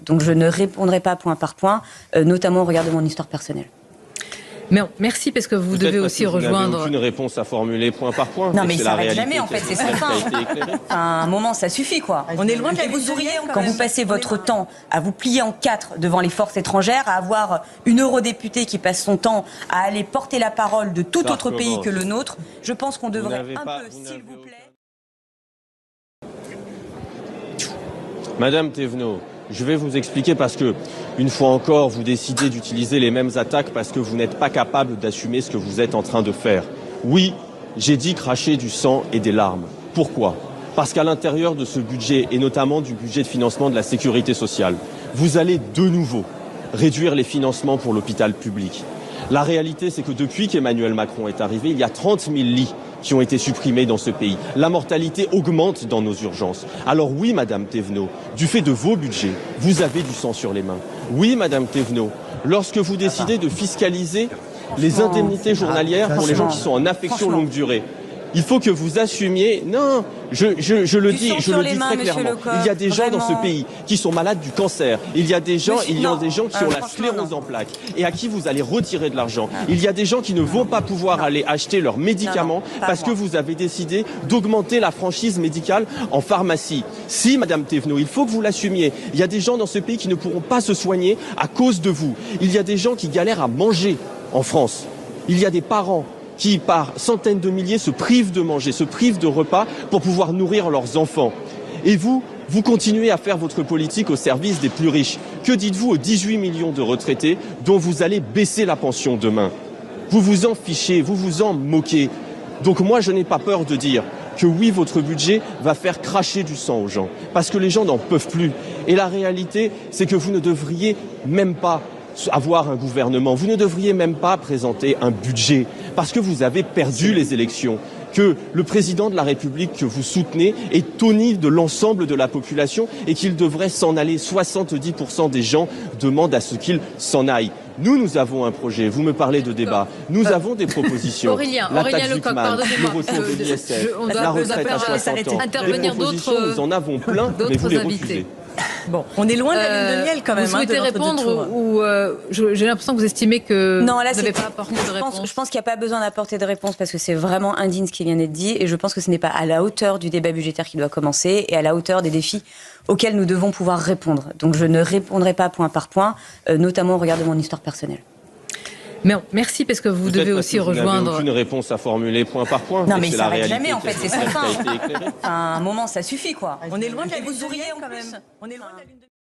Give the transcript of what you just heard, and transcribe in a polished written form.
Donc je ne répondrai pas point par point, notamment au regard de mon histoire personnelle. Mais merci, parce que vous devez aussi rejoindre... Vous n'avez aucune réponse à formuler point par point. Non, mais il ne s'arrête jamais, en fait, c'est sa fin. À un moment, ça suffit, quoi. On est loin de la vous souriez quand vous passez votre temps à vous plier en quatre devant les forces étrangères, à avoir une eurodéputée qui passe son temps à aller porter la parole de tout autre pays que le nôtre. Je pense qu'on devrait un peu, s'il vous plaît... Madame Thévenot, je vais vous expliquer parce que, une fois encore, vous décidez d'utiliser les mêmes attaques parce que vous n'êtes pas capable d'assumer ce que vous êtes en train de faire. Oui, j'ai dit cracher du sang et des larmes. Pourquoi ? Parce qu'à l'intérieur de ce budget, et notamment du budget de financement de la sécurité sociale, vous allez de nouveau réduire les financements pour l'hôpital public. La réalité, c'est que depuis qu'Emmanuel Macron est arrivé, il y a 30 000 lits qui ont été supprimés dans ce pays. La mortalité augmente dans nos urgences. Alors oui, Madame Thévenot, du fait de vos budgets, vous avez du sang sur les mains. Oui, Madame Thévenot, lorsque vous décidez de fiscaliser les indemnités journalières pour les gens qui sont en affection longue durée, il faut que vous assumiez... Non, je le dis très clairement. Il y a des gens dans ce pays qui sont malades du cancer. Il y a des gens, qui ont la sclérose en plaques et à qui vous allez retirer de l'argent. Il y a des gens qui ne vont pas pouvoir aller acheter leurs médicaments parce que vous avez décidé d'augmenter la franchise médicale en pharmacie. Si, Madame Thévenot, il faut que vous l'assumiez. Il y a des gens dans ce pays qui ne pourront pas se soigner à cause de vous. Il y a des gens qui galèrent à manger en France. Il y a des parents qui, par centaines de milliers, se privent de manger, se privent de repas pour pouvoir nourrir leurs enfants. Et vous continuez à faire votre politique au service des plus riches. Que dites-vous aux 18 millions de retraités dont vous allez baisser la pension demain ? Vous vous en fichez, vous vous en moquez. Donc moi, je n'ai pas peur de dire que oui, votre budget va faire cracher du sang aux gens, parce que les gens n'en peuvent plus. Et la réalité, c'est que vous ne devriez même pas avoir un gouvernement. Vous ne devriez même pas présenter un budget parce que vous avez perdu les élections, que le président de la République que vous soutenez est honni de l'ensemble de la population et qu'il devrait s'en aller. 70% des gens demandent à ce qu'il s'en aille. Nous avons un projet. Vous me parlez de débat. Nous avons des propositions. Aurélien Lecoq, le retour de l'ISF, la retraite à 60 ans. Des propositions, nous en avons plein, mais vous les refusez. Bon, on est loin de la lune de miel quand même. Vous souhaitez répondre ou j'ai l'impression que vous estimez que non, là, vous n'avez pas apporté de réponse. Je pense qu'il n'y a pas besoin d'apporter de réponse parce que c'est vraiment indigne ce qui vient d'être dit et je pense que ce n'est pas à la hauteur du débat budgétaire qui doit commencer et à la hauteur des défis auxquels nous devons pouvoir répondre. Donc je ne répondrai pas point par point, notamment au regard de mon histoire personnelle. Mais merci, parce que vous devez aussi rejoindre... Vous n'avez aucune réponse à formuler point par point. Non, mais il ne s'arrête jamais, en fait, c'est sa fin. À un moment, ça suffit, quoi. On est loin de la lune de miel quand même. On est loin de la lune de